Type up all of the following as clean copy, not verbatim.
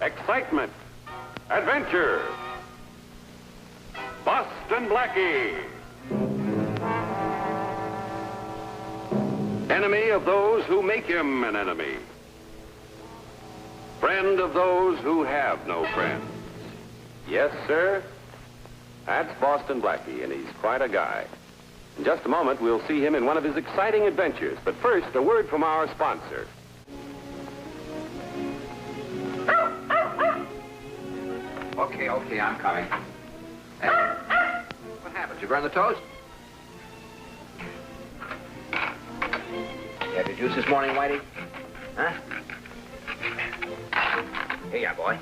excitement, adventure. Boston Blackie. Enemy of those who make him an enemy. Friend of those who have no friends. Yes, sir. That's Boston Blackie, and he's quite a guy. In just a moment, we'll see him in one of his exciting adventures. But first, a word from our sponsor. Okay, I'm coming. Hey, what happened? You burn the toast? You had your juice this morning, Whitie? Huh? Here you are, boy.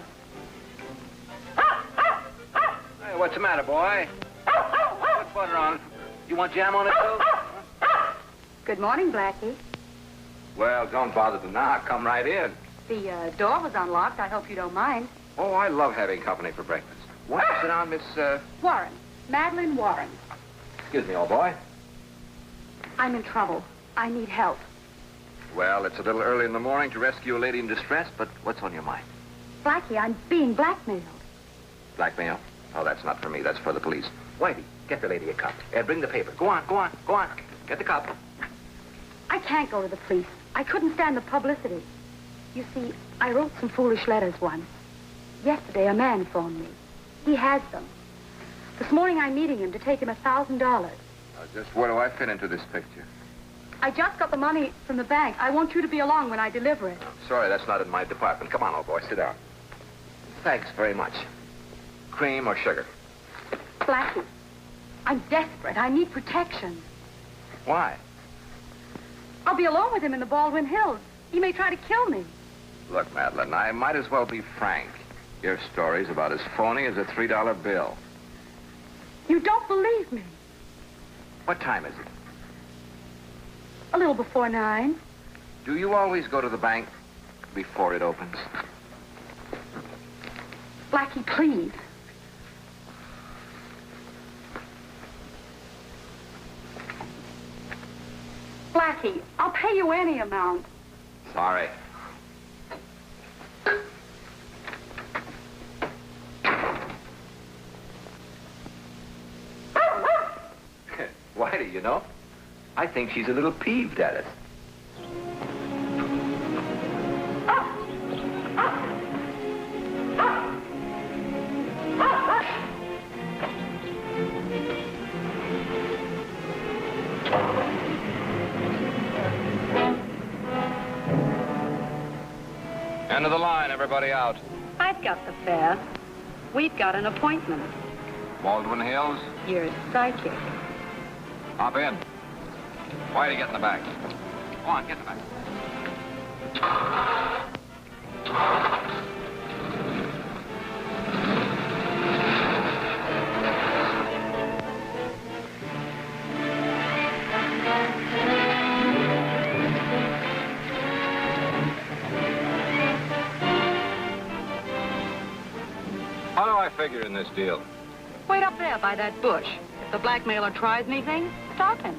Hey, what's the matter, boy? Put butter on. You want jam on it, too? Good morning, Blackie. Well, don't bother to knock. Come right in. The door was unlocked. I hope you don't mind. Oh, I love having company for breakfast. Won't you sit down, Miss, Warren. Madeline Warren. Excuse me, old boy. I'm in trouble. I need help. Well, it's a little early in the morning to rescue a lady in distress, but what's on your mind? Blackie, I'm being blackmailed. Blackmail? Oh, that's not for me. That's for the police. Whitie, get the lady a cup. Bring the paper. Go on. Get the cup. I can't go to the police. I couldn't stand the publicity. You see, I wrote some foolish letters once. Yesterday, a man phoned me. He has them. This morning, I'm meeting him to take him $1,000. Just where do I fit into this picture? I just got the money from the bank. I want you to be along when I deliver it. Sorry, that's not in my department. Come on, old boy, sit down. Thanks very much. Cream or sugar? Blackie, I'm desperate. I need protection. Why? I'll be alone with him in the Baldwin Hills. He may try to kill me. Look, Madeline, I might as well be frank. Your story's about as phony as a $3 bill. You don't believe me. What time is it? A little before 9. Do you always go to the bank before it opens? Blackie, please. Blackie, I'll pay you any amount. Sorry. Whitie, you know, I think she's a little peeved at us. End of the line, everybody out. I've got the fare. We've got an appointment. Baldwin Hills? You're psychic. Hop in. Whitie, get in the back. Go on, get in the back. How do I figure in this deal? Wait up there by that bush. If the blackmailer tries anything, stop him.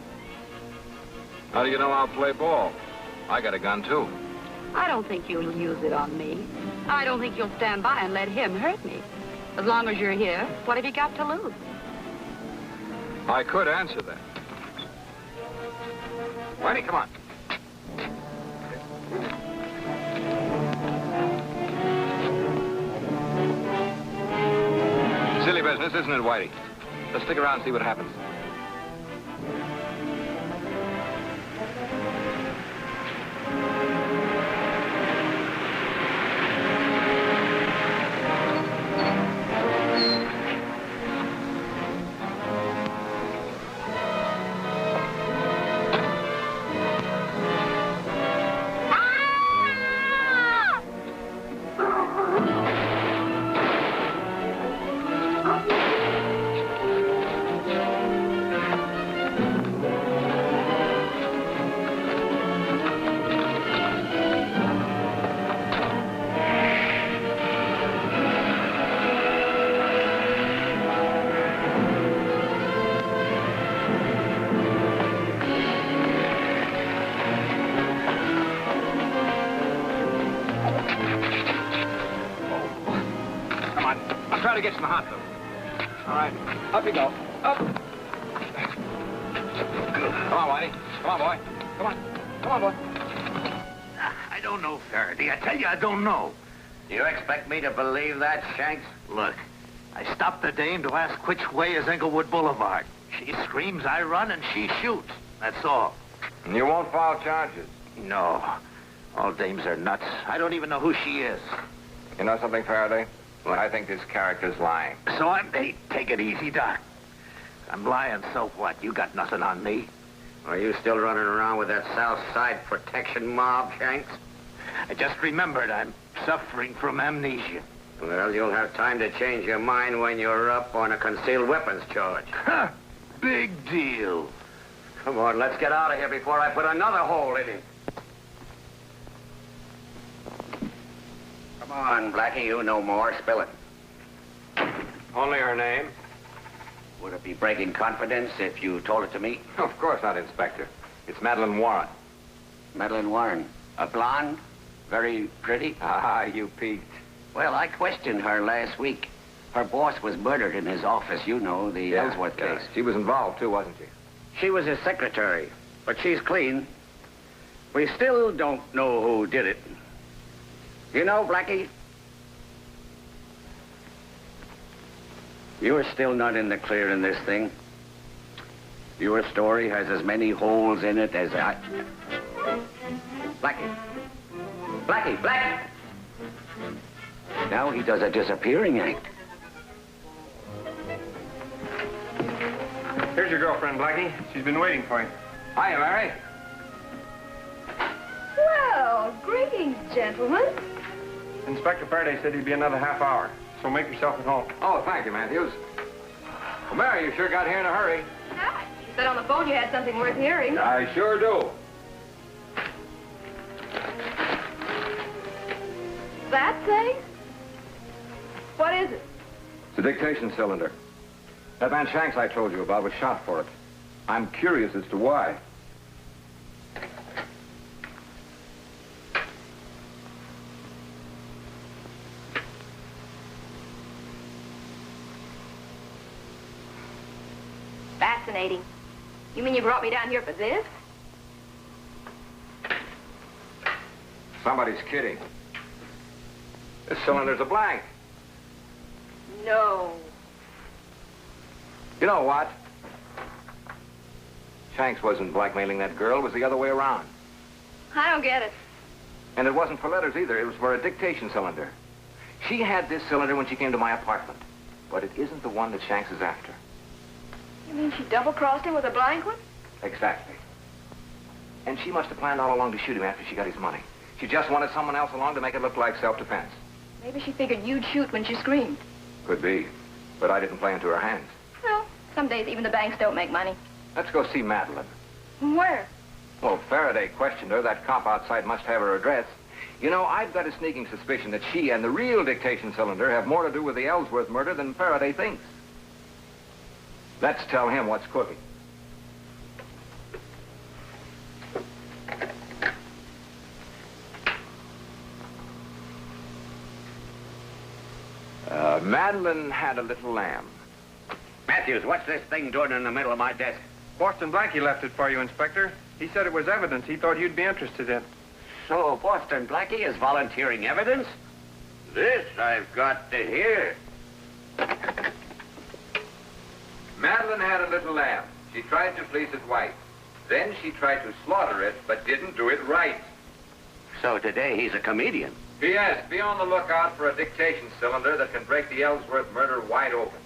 How do you know I'll play ball? I got a gun, too. I don't think you'll use it on me. I don't think you'll stand by and let him hurt me. As long as you're here, what have you got to lose? I could answer that. Whitie, come on. Silly business, isn't it, Whitie? Let's stick around and see what happens. try to get you in the hospital. All right. Up you go. Up. Come on, Whitie. Come on, boy. Come on. Come on, boy. I don't know, Faraday. I tell you, I don't know. Do you expect me to believe that, Shanks? Look, I stopped the dame to ask which way is Englewood Boulevard. She screams, I run, and she shoots. That's all. And you won't file charges? No. All dames are nuts. I don't even know who she is. You know something, Faraday? Well, I think this character's lying. So hey, take it easy, Doc. I'm lying, so what? You got nothing on me. Are you still running around with that South Side protection mob, Shanks? I just remembered I'm suffering from amnesia. Well, you'll have time to change your mind when you're up on a concealed weapons charge. Huh. Big deal. Come on, let's get out of here before I put another hole in him. Come on, Blackie, you know more. Spill it. Only her name? Would it be breaking confidence if you told it to me? Of course not, Inspector. It's Madeline Warren. Madeline Warren. A blonde? Very pretty? Ah, you peaked. Well, I questioned her last week. Her boss was murdered in his office, you know, the Ellsworth case. She was involved, too, wasn't she? She was his secretary, but she's clean. We still don't know who did it. You know, Blackie, you're still not in the clear in this thing. Your story has as many holes in it as I... Blackie. Blackie, Blackie! Now he does a disappearing act. Here's your girlfriend, Blackie. She's been waiting for you. Hiya, Mary. Well, greetings, gentlemen. Inspector Farraday said he'd be another half hour, so make yourself at home. Oh, thank you, Matthews. Well, Mary, you sure got here in a hurry. Yeah, you said on the phone you had something worth hearing. I sure do. That thing? What is it? It's a dictation cylinder. That man Shanks I told you about was shot for it. I'm curious as to why. Fascinating. You mean you brought me down here for this? Somebody's kidding. This cylinder's a blank. No. You know what? Shanks wasn't blackmailing that girl. It was the other way around. I don't get it. And it wasn't for letters either. It was for a dictation cylinder. She had this cylinder when she came to my apartment. But it isn't the one that Shanks is after. You mean she double-crossed him with a blank one? Exactly. And she must have planned all along to shoot him after she got his money. She just wanted someone else along to make it look like self-defense. Maybe she figured you'd shoot when she screamed. Could be. But I didn't play into her hands. Well, some days even the banks don't make money. Let's go see Madeline. Where? Well, Farraday questioned her. That cop outside must have her address. You know, I've got a sneaking suspicion that she and the real dictation cylinder have more to do with the Ellsworth murder than Farraday thinks. Let's tell him what's cooking. Madeline had a little lamb. Matthews, what's this thing doing in the middle of my desk? Boston Blackie left it for you, Inspector. He said it was evidence he thought you'd be interested in. So Boston Blackie is volunteering evidence? This I've got to hear. Madeline had a little lamb. She tried to fleece its wife. Then she tried to slaughter it, but didn't do it right. So today he's a comedian. P.S. Be on the lookout for a dictation cylinder that can break the Ellsworth murder wide open.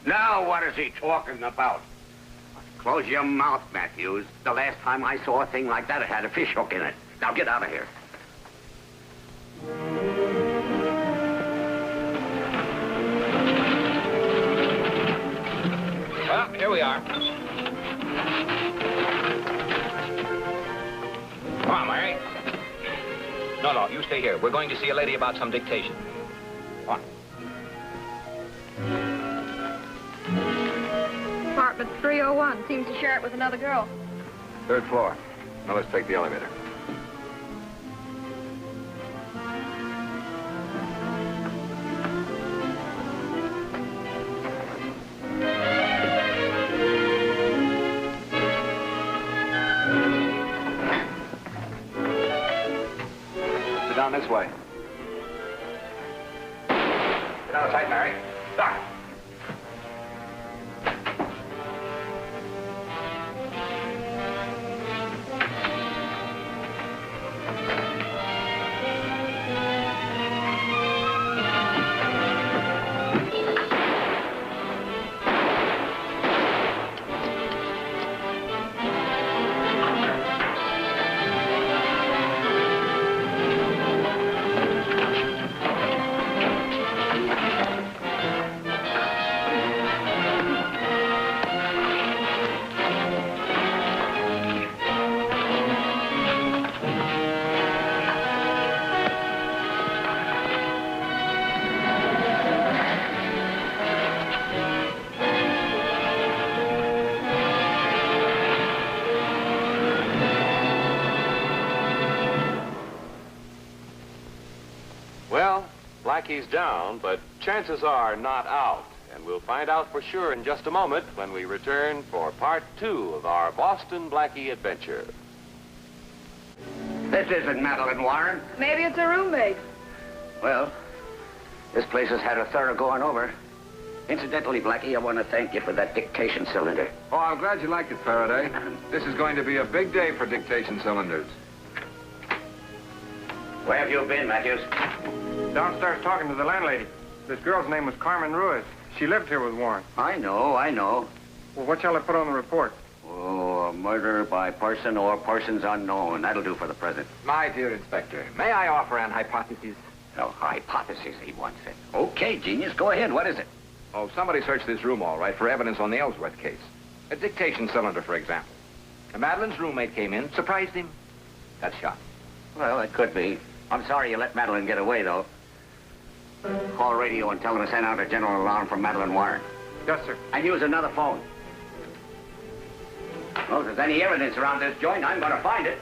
Now what is he talking about? Close your mouth, Matthews. The last time I saw a thing like that, it had a fish hook in it. Now get out of here. Well, here we are. Come on, Mary. No, you stay here. We're going to see a lady about some dictation. Come on. Apartment 301. Seems to share it with another girl. Third floor. Now let's take the elevator. down this way. Get out of sight, Mary. Stop. Blackie's down, but chances are not out. And we'll find out for sure in just a moment when we return for part 2 of our Boston Blackie adventure. This isn't Madeline Warren. Maybe it's a roommate. Well, this place has had a thorough going over. Incidentally, Blackie, I want to thank you for that dictation cylinder. Oh, I'm glad you liked it, Faraday. This is going to be a big day for dictation cylinders. Where have you been, Matthews? Downstairs talking to the landlady. This girl's name was Carmen Ruiz. She lived here with Warren. I know. Well, what shall I put on the report? Oh, a murder by person or persons unknown. That'll do for the present. My dear Inspector, may I offer an hypothesis? No, hypothesis, he wants it. Okay, genius, go ahead. What is it? Oh, somebody searched this room all right for evidence on the Ellsworth case. A dictation cylinder, for example. Madeline's roommate came in, surprised him, got shot. Well, it could be. I'm sorry you let Madeline get away, though. Call radio and tell them to send out a general alarm from Madeline Warren. Yes, sir. And use another phone. Well, if there's any evidence around this joint, I'm going to find it.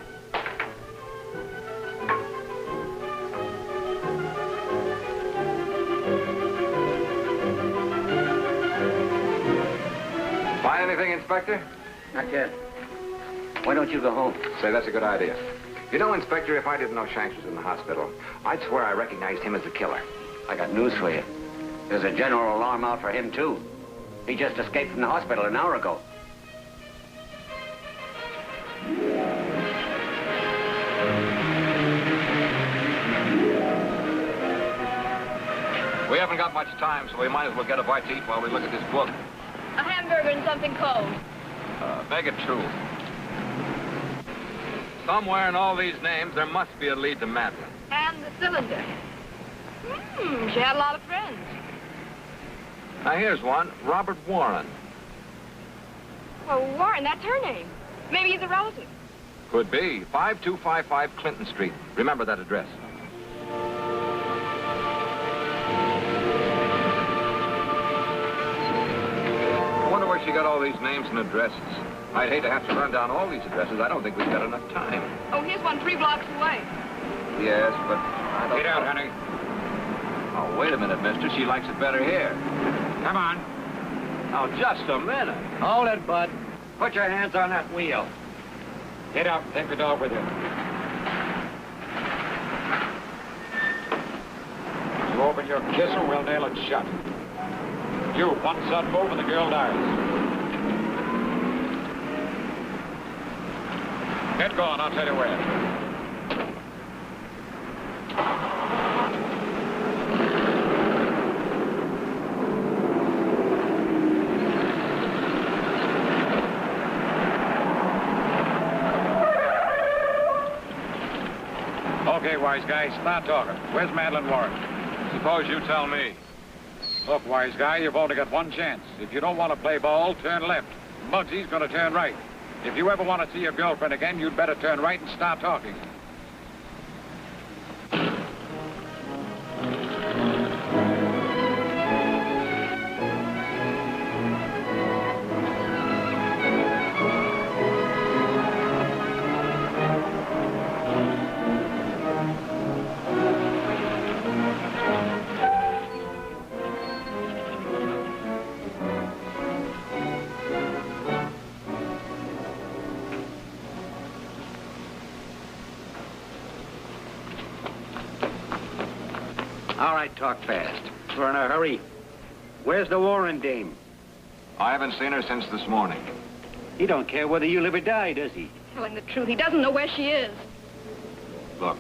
Find anything, Inspector? Not yet. Why don't you go home? Say, that's a good idea. You know, Inspector, if I didn't know Shanks was in the hospital, I'd swear I recognized him as the killer. I got news for you. There's a general alarm out for him, too. He just escaped from the hospital an hour ago. We haven't got much time, so we might as well get a bite to eat while we look at this book. A hamburger and something cold. Make it 2. Somewhere in all these names, there must be a lead to Madeline. And the cylinder. She had a lot of friends. Now, here's one, Robert Warren. Well, Warren, that's her name. Maybe he's a relative. Could be. 5255 Clinton Street. Remember that address. I wonder where she got all these names and addresses. I'd hate to have to run down all these addresses. I don't think we've got enough time. Oh, here's one 3 blocks away. Yes, but I don't... Get out, honey. Oh, wait a minute, mister. She likes it better here. Come on. Now, just a minute. Hold it, Bud. Put your hands on that wheel. Get up. Take the dog with you. You open your kisser, we'll nail it shut. You, one sudden move and the girl dies. Get going, I'll tell you where. Okay, wise guy, start talking. Where's Madeline Warren? Suppose you tell me. Look, wise guy, you've only got one chance. If you don't want to play ball, turn left. Muggsy's going to turn right. If you ever want to see your girlfriend again, you'd better turn right and start talking. All right, talk fast. We're in a hurry. Where's the Warren dame? I haven't seen her since this morning. He don't care whether you live or die, does he? Telling the truth, he doesn't know where she is. Look,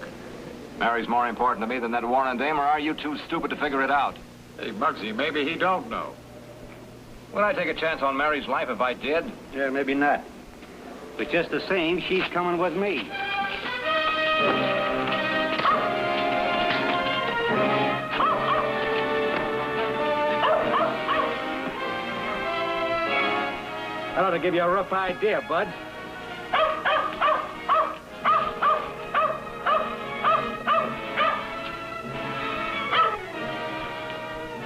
Mary's more important to me than that Warren dame, or are you too stupid to figure it out? Hey, Muggsy, maybe he don't know. Would I take a chance on Mary's life if I did? Yeah, maybe not. But just the same, she's coming with me. That ought to give you a rough idea, Bud.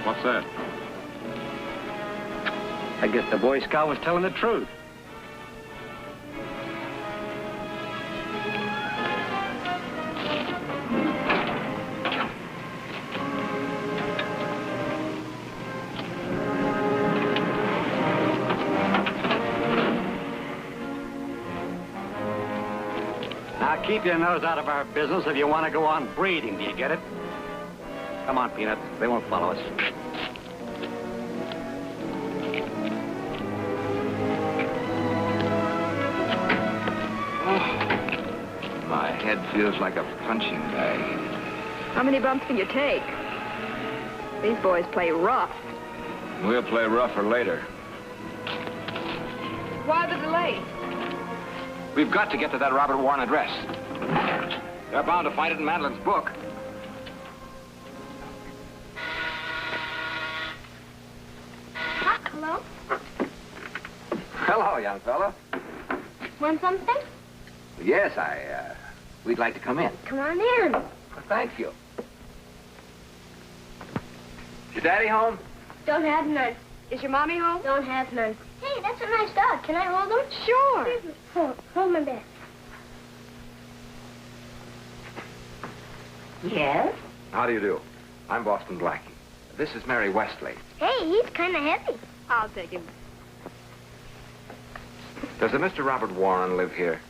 What's that? I guess the Boy Scout was telling the truth. Now keep your nose out of our business if you want to go on breeding, do you get it? Come on, Peanut. They won't follow us. My head feels like a punching bag. How many bumps can you take? These boys play rough. We'll play rougher later. Why the delay? We've got to get to that Robert Warren address. They're bound to find it in Madeline's book. Hello? Hello, young fella. Want something? Yes, we'd like to come in. Come on in. Thank you. Is your daddy home? Don't have none. Is your mommy home? Don't have none. Hey, that's a nice dog. Can I hold him? Sure. Hold my bed. Yes? How do you do? I'm Boston Blackie. This is Mary Wesley. Hey, he's kind of heavy. I'll take him. Does a Mr. Robert Warren live here?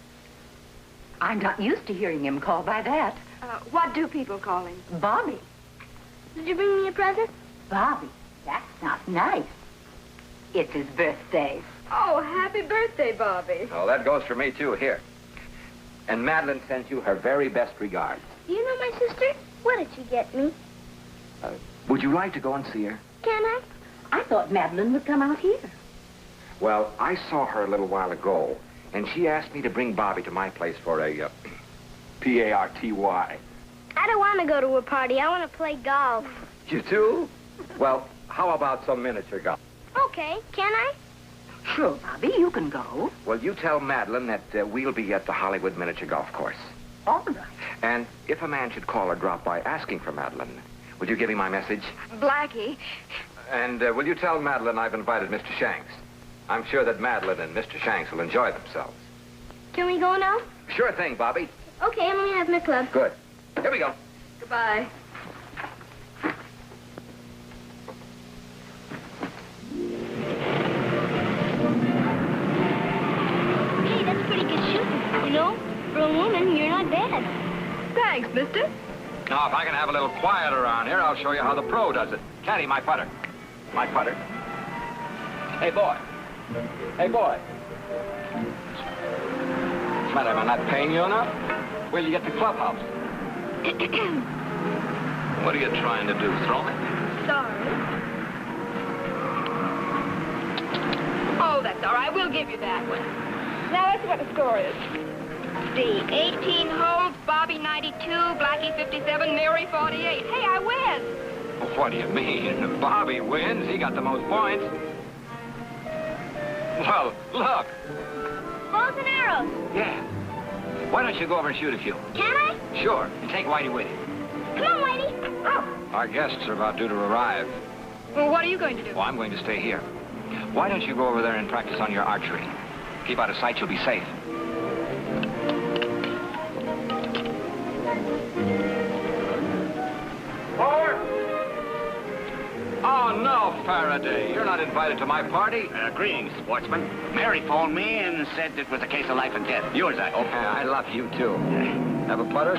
I'm not used to hearing him called by that. What do people call him? Bobby. Did you bring me a present? Bobby. That's not nice. It's his birthday. Oh, happy birthday, Bobby. Oh, that goes for me, too. Here. And Madeline sends you her very best regards. Do you know my sister? What did she get me? Would you like to go and see her? Can I? I thought Madeline would come out here. Well, I saw her a little while ago, and she asked me to bring Bobby to my place for a P-A-R-T-Y. I don't want to go to a party. I want to play golf. You too? Well, how about some miniature golf? Okay, can I? Sure, Bobby, you can go. Well, you tell Madeline that we'll be at the Hollywood Miniature Golf Course. All right. And if a man should call or drop by asking for Madeline, will you give him my message? Blackie. And will you tell Madeline I've invited Mr. Shanks? I'm sure that Madeline and Mr. Shanks will enjoy themselves. Can we go now? Sure thing, Bobby. Okay, I'm going to have my club. Good. Here we go. Goodbye. Hey, that's pretty good shooting. You know, for a woman, you're not bad. Thanks, mister. Now, if I can have a little quiet around here, I'll show you how the pro does it. Caddy, my putter. My putter. Hey, boy. Hey, boy. What's the matter? Am I not paying you enough? Where'll you get the clubhouse? What are you trying to do, throw me? Sorry. Oh, that's all right. We'll give you that one. Now, let's see what the score is. See, 18 holes, Bobby 92, Blackie 57, Mary 48. Hey, I win. What do you mean? Bobby wins. He got the most points. Well, look. Bows and arrows. Yeah. Why don't you go over and shoot a few? Can I? Sure. And take Whitie with you. Come on, Whitey. Oh. Our guests are about due to arrive. Well, what are you going to do? Well, I'm going to stay here. Why don't you go over there and practice on your archery? Keep out of sight, you'll be safe. Oh, no, Farraday. You're not invited to my party. Greetings, sportsman. Mary phoned me and said it was a case of life and death. Yours, I hope. I love you, too. Have a putter?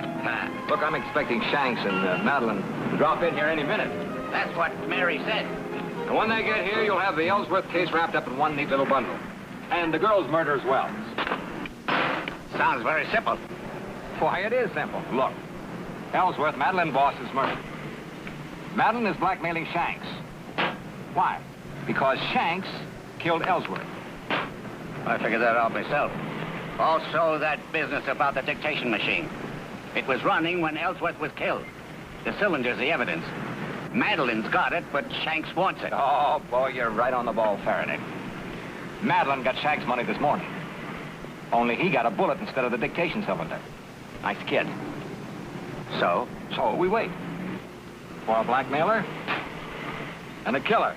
Look, I'm expecting Shanks and Madeline to drop in here any minute. That's what Mary said. And when they get here, you'll have the Ellsworth case wrapped up in one neat little bundle. And the girl's murder as well. Sounds very simple. Why, it is simple. Look, Ellsworth, Madeline Boss's murder. Madeline is blackmailing Shanks. Why? Because Shanks killed Ellsworth. I figured that out myself. Also, that business about the dictation machine. It was running when Ellsworth was killed. The cylinder's the evidence. Madeline's got it, but Shanks wants it. Oh, boy, you're right on the ball, Farraday. Madeline got Shanks' money this morning. Only he got a bullet instead of the dictation cylinder. Nice kid. So we wait. For a blackmailer and a killer.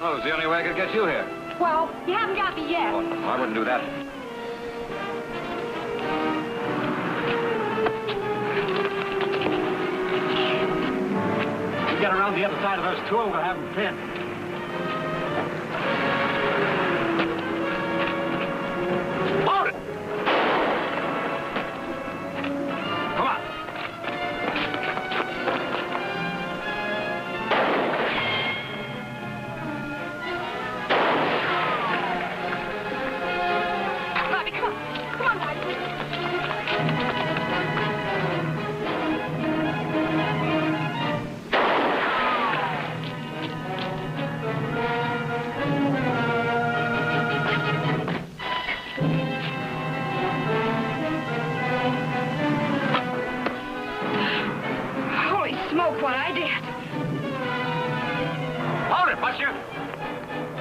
Oh, it's the only way I could get you here. Well, you haven't got me yet. Oh, I wouldn't do that. You get around the other side of those two, we'll have them pinned. Hold it! Come on.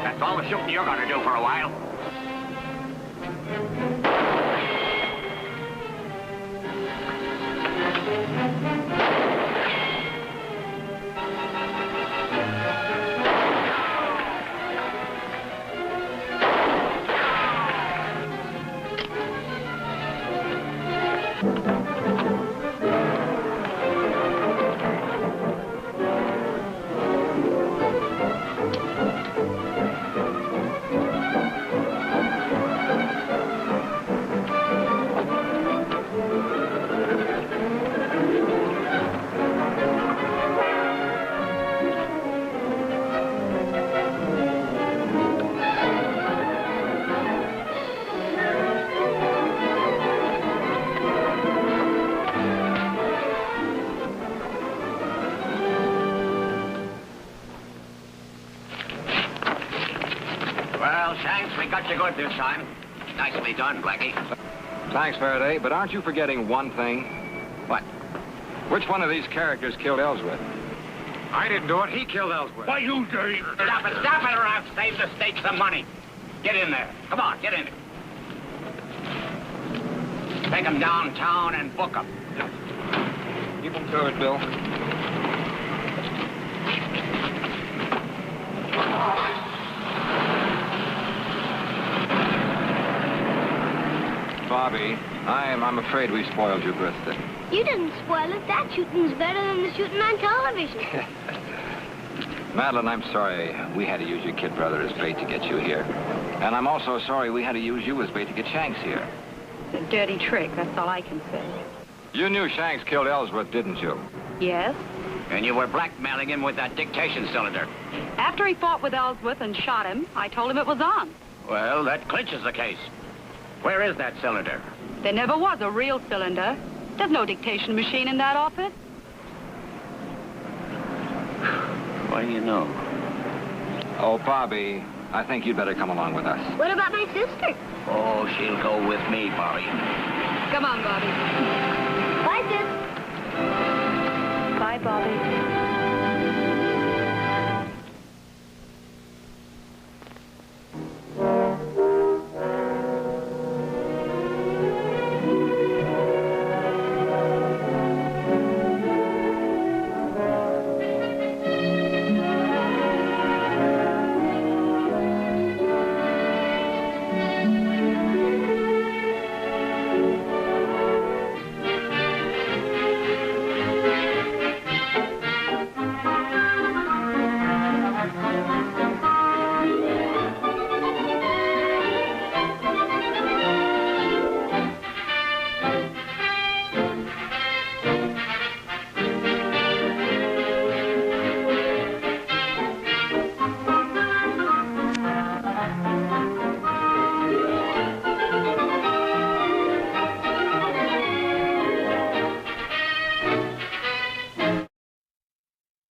That's all the shooting you're going to do for a while. Got you good this time. Nicely done, Blackie. Thanks, Farraday, but aren't you forgetting one thing? What? Which one of these characters killed Ellsworth? I didn't do it. He killed Ellsworth. Why, you dirty... Stop it, or I'll save the state some money. Get in there. Come on, get in there. Take them downtown and book them. Keep them to it, Bill. Bobby, I'm afraid we spoiled your birthday. You didn't spoil it. That shooting's better than the shooting on television. Madeline, I'm sorry we had to use your kid brother as bait to get you here. And I'm also sorry we had to use you as bait to get Shanks here. It's a dirty trick, that's all I can say. You knew Shanks killed Ellsworth, didn't you? Yes. And you were blackmailing him with that dictation cylinder. After he fought with Ellsworth and shot him, I told him it was on. Well, that clinches the case. Where is that cylinder? There never was a real cylinder. There's no dictation machine in that office. What do you know? Oh, Bobby, I think you'd better come along with us. What about my sister? Oh, she'll go with me, Bobby. Come on, Bobby. Bye, Sis. Bye, Bobby.